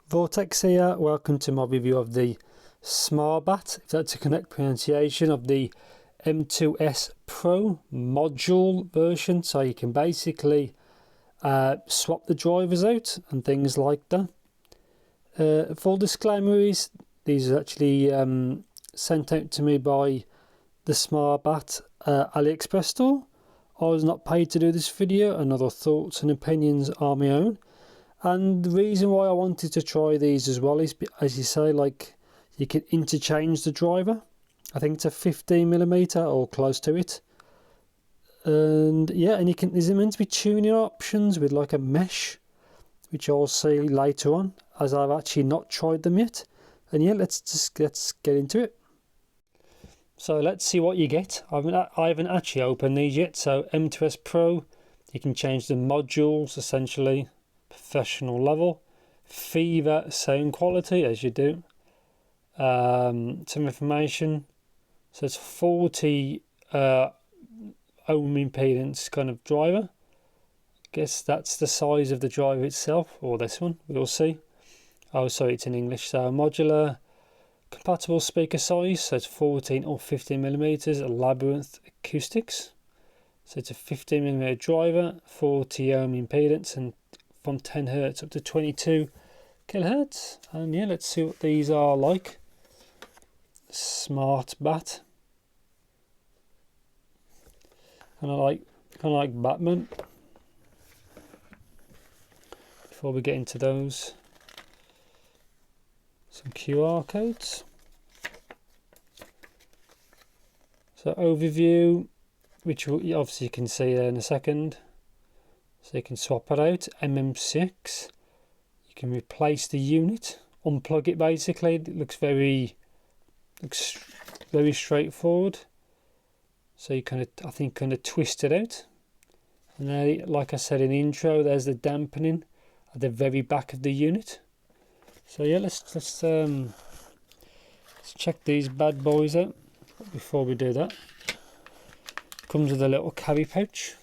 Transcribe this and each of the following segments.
Vortex here, welcome to my review of the Smabat, if that's a correct pronunciation, of the M2S Pro module version. So you can basically swap the drivers out and things like that. Full disclaimer is, these are actually sent out to me by the Smabat AliExpress store. I was not paid to do this video, and other thoughts and opinions are my own. And the reason why I wanted to try these as well is, as you say, like, you can interchange the driver. I think it's a 15mm or close to it. And yeah, and you can, there's meant to be tuning options with like a mesh, which I'll see later on, as I've actually not tried them yet. And yeah, let's get into it. So let's see what you get. I haven't actually opened these yet. So M2S Pro, you can change the modules essentially. Professional level, Fever sound quality, as you do. Some information. So it's 40 ohm impedance kind of driver. I guess that's the size of the driver itself, or this one, we'll see. Oh, sorry, it's in English. So modular, compatible speaker size, so it's 14 or 15mm, Labyrinth acoustics. So it's a 15mm driver, 40 ohm impedance, and from 10 Hz up to 22 kHz. And yeah, let's see what these are like. Smabat, kind of like Batman. Before we get into those, some QR codes. So overview, which obviously you can see there in a second. So you can swap it out. MM6. You can replace the unit, unplug it basically. It looks very straightforward. So you I think kind of twist it out. And there, like I said in the intro, there's the dampening at the very back of the unit. So yeah, let's check these bad boys out. Before we do that, comes with a little carry pouch.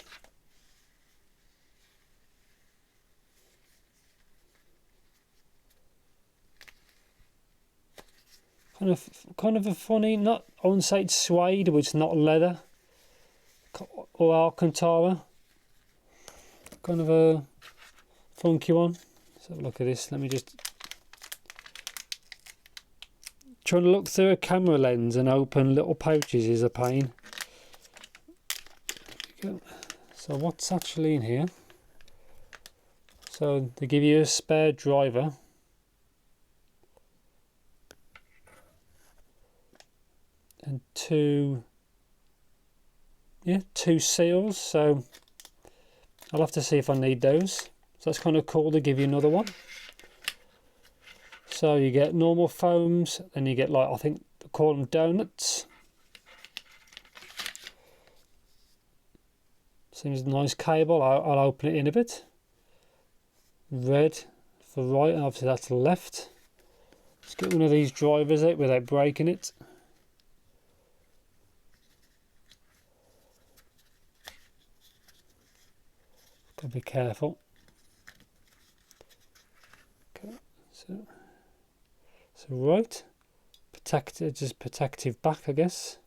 Kind of a funny, not, I wouldn't say it's suede, but it's not leather or Alcantara. Kind of a funky one. Let's have a look at this. Let me just trying to look through a camera lens and open little pouches is a pain. So what's actually in here? So they give you a spare driver. And two seals, so I'll have to see if I need those. So that's kind of cool, to give you another one. So you get normal foams, then you get, like, I think they call them donuts. Seems a nice cable. I'll open it in a bit. Red for right, and obviously that's left. Let's get one of these drivers out without breaking it. Gotta be careful. Okay, so right, just protective back, I guess.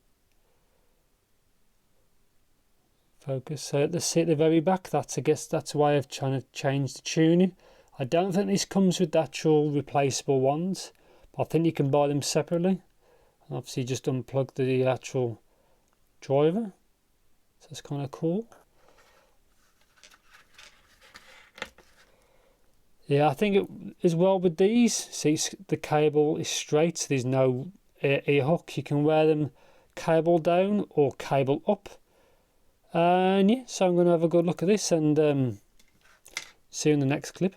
Focus. So at the very back, I guess that's a way of trying to change the tuning. I don't think this comes with the actual replaceable ones, but I think you can buy them separately. And obviously just unplug the actual driver. So it's kind of cool. Yeah, I think as well with these, see, the cable is straight, so there's no ear hook. You can wear them cable down or cable up. And yeah, so I'm going to have a good look at this and see you in the next clip.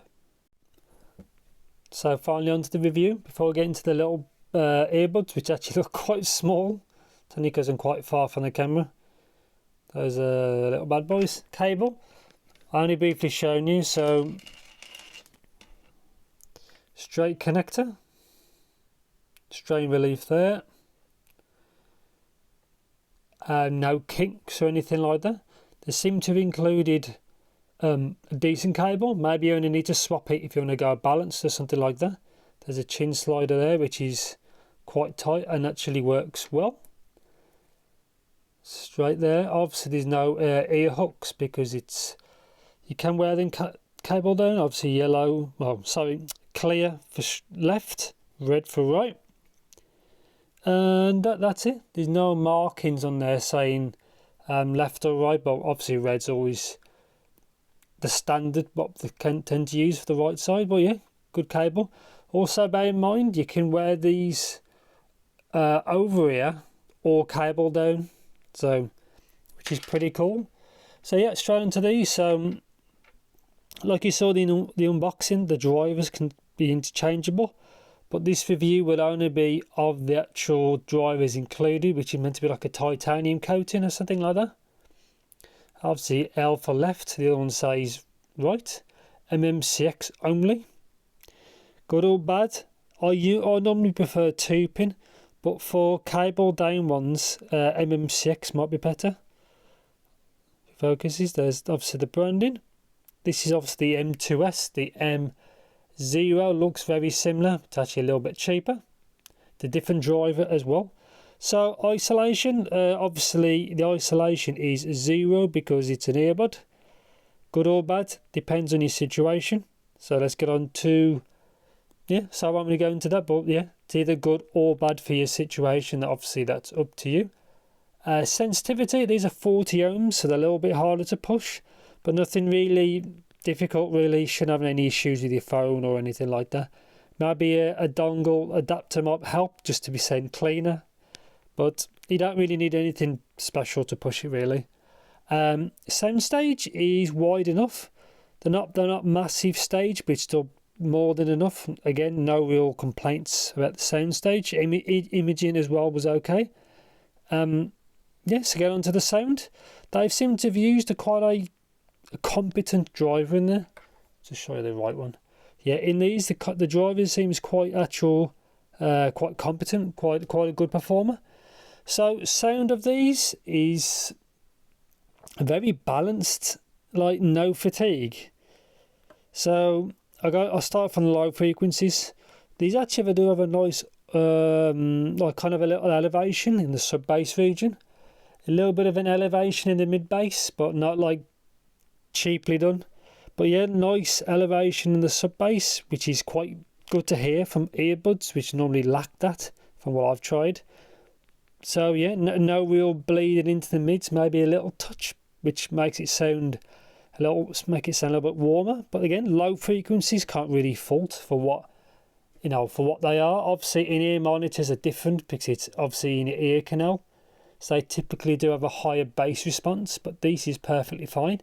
So finally onto the review. Before we get into the little earbuds, which actually look quite small. It's only because I'm quite far from the camera. Those little bad boys. Cable, I only briefly shown you, so straight connector, strain relief there, no kinks or anything like that. They seem to have included a decent cable. Maybe you only need to swap it if you want to go balanced or something like that. There's a chin slider there which is quite tight and actually works well. Straight there. Obviously there's no ear hooks because you can wear them cable down. Obviously yellow, clear for left, red for right, and that's it. There's no markings on there saying left or right, but obviously red's always the standard what they tend to use for the right side. But yeah, good cable. Also bear in mind you can wear these over ear or cable down, so which is pretty cool. So yeah, straight into these. Like you saw the unboxing, the drivers can be interchangeable, but this review will only be of the actual drivers included, which is meant to be like a titanium coating or something like that. Obviously L for left, the other one says right. MMCX only. Good or bad? I normally prefer 2-pin, but for cable down ones, MMCX might be better. Focuses, there's obviously the branding. This is obviously the M2S, the M0 looks very similar, it's actually a little bit cheaper. The different driver as well. So isolation, obviously the isolation is 0 because it's an earbud. Good or bad, depends on your situation. So let's get on to, so I won't really go into that, but yeah, it's either good or bad for your situation. Obviously that's up to you. Sensitivity, these are 40 ohms, so they're a little bit harder to push, but nothing really difficult really. Shouldn't have any issues with your phone or anything like that. Maybe a dongle adapter might help just to be sent cleaner, but you don't really need anything special to push it really. Sound stage is wide enough. They're not massive stage, but it's still more than enough. Again, no real complaints about the sound stage. Imaging as well was okay. So get on to the sound. They seem to have used quite a competent driver in there. To show you the right one. Yeah, in these the driver seems quite actual, quite competent, quite a good performer. So sound of these is very balanced, like no fatigue. So I'll start from the low frequencies. These actually do have a nice like kind of a little elevation in the sub bass region. A little bit of an elevation in the mid bass, but not like cheaply done. But yeah, nice elevation in the sub bass, which is quite good to hear from earbuds, which normally lack that from what I've tried. So yeah, no real bleeding into the mids, maybe a little touch, which makes it sound a little bit warmer. But again, low frequencies can't really fault for what they are. Obviously, in-ear monitors are different because it's obviously in your ear canal, so they typically do have a higher bass response. But this is perfectly fine.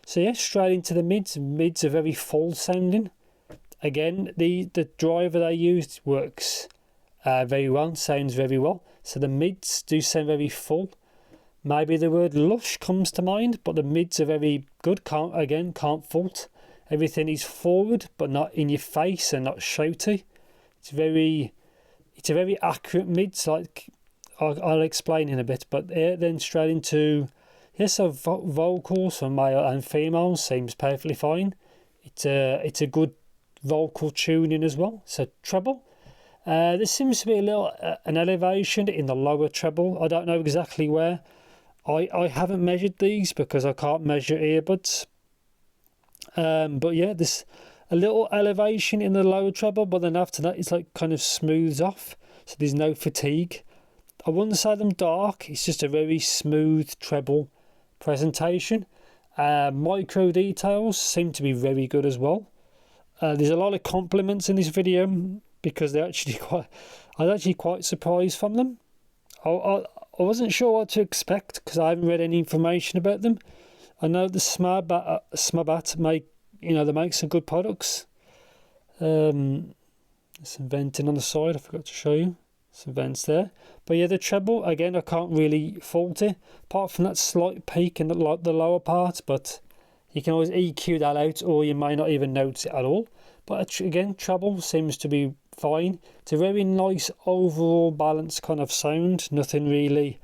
So yeah, straight into the mids. Mids are very full sounding. Again, the driver they used works very well, sounds very well. So the mids do sound very full. Maybe the word lush comes to mind, but the mids are very good. Can't fault. Everything is forward, but not in your face and not shouty. It's a very accurate mids. Like I'll explain in a bit. But then straight into so vocals for male and female seems perfectly fine. It's a good vocal tuning as well. So treble. There seems to be a little an elevation in the lower treble. I don't know exactly where. I haven't measured these because I can't measure earbuds. But yeah, there's a little elevation in the lower treble, but then after that it's like kind of smooths off. So there's no fatigue. I wouldn't say them dark. It's just a very smooth treble presentation. Micro details seem to be very good as well. There's a lot of compliments in this video because I was actually quite surprised from them. I wasn't sure what to expect because I haven't read any information about them. I know the Smabat they make some good products. There's some venting on the side, I forgot to show you. Some vents there. But yeah, the treble, again, I can't really fault it. Apart from that slight peak in the lower part, but you can always EQ that out or you may not even notice it at all. But again, treble seems to be fine. It's a very nice overall balanced kind of sound. Nothing really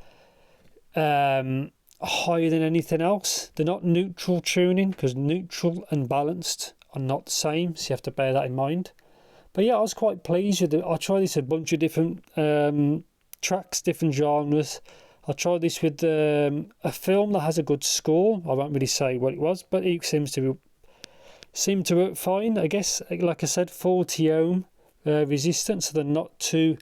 higher than anything else. They're not neutral tuning because neutral and balanced are not the same, so you have to bear that in mind. But yeah, I was quite pleased with it. I tried this with a bunch of different tracks, different genres. I tried this with a film that has a good score. I won't really say what it was, but it seemed to work fine. I guess, like I said, 40 ohm resistance, so they're not too.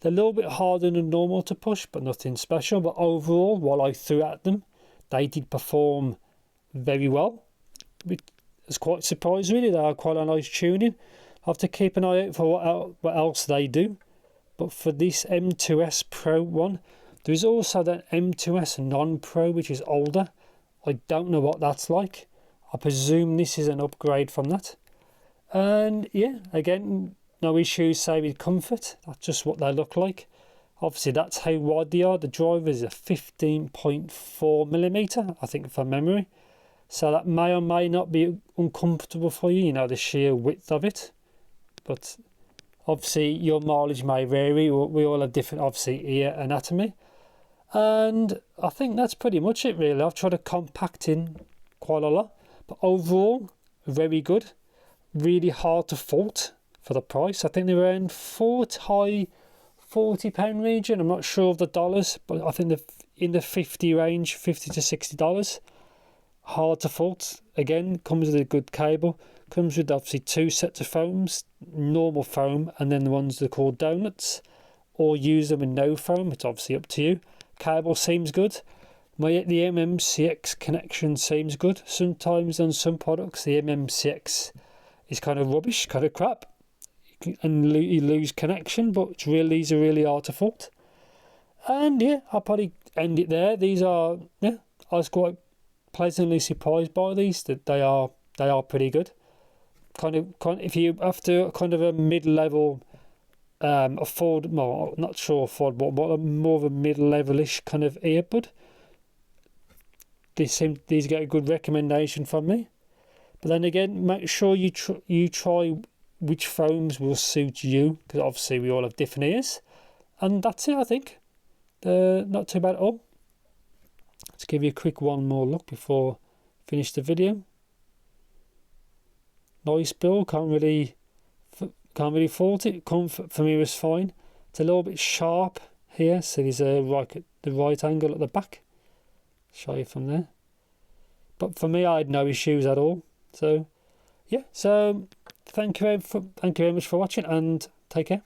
They're a little bit harder than normal to push, but nothing special. But overall, while I threw at them, they did perform very well. I was quite surprised, really. They are quite a nice tuning. I have to keep an eye out for what else they do. But for this M2S Pro one, there is also that M2S Non-Pro, which is older. I don't know what that's like. I presume this is an upgrade from that. And yeah, again, no issues, say, with comfort. That's just what they look like. Obviously, that's how wide they are. The driver is a 15.4mm, I think, from memory. So that may or may not be uncomfortable for you, you know, the sheer width of it. But obviously, your mileage may vary. We all have different, obviously, ear anatomy. And I think that's pretty much it, really. I've tried to compact in quite a lot. But overall, very good. Really hard to fault for the price. I think they're around high £40 region. I'm not sure of the dollars, but I think they're in the 50 range, $50 to $60. Hard to fault. Again, comes with a good cable. Comes with obviously 2 sets of foams, normal foam, and then the ones that are called donuts, or use them with no foam. It's obviously up to you. Cable seems good. The MMCX connection seems good. Sometimes on some products, the MMCX is kind of rubbish, kind of crap, and you lose connection. But these are really hard to fault. And yeah, I'll probably end it there. These are, yeah, I was quite pleasantly surprised by these. That they are pretty good. Kind of if you after kind of a mid-level affordable, not sure affordable, but more of a mid-level-ish kind of earbud, these get a good recommendation from me. But then again, make sure you try which foams will suit you, because obviously we all have different ears. And that's it, I think. Not too bad at all. Let's give you a quick one more look before I finish the video. Nice build, can't really fault it. Comfort for me was fine. It's a little bit sharp here, so there's the right angle at the back. Show you from there. But for me, I had no issues at all. So yeah, so thank you very much for watching, and take care.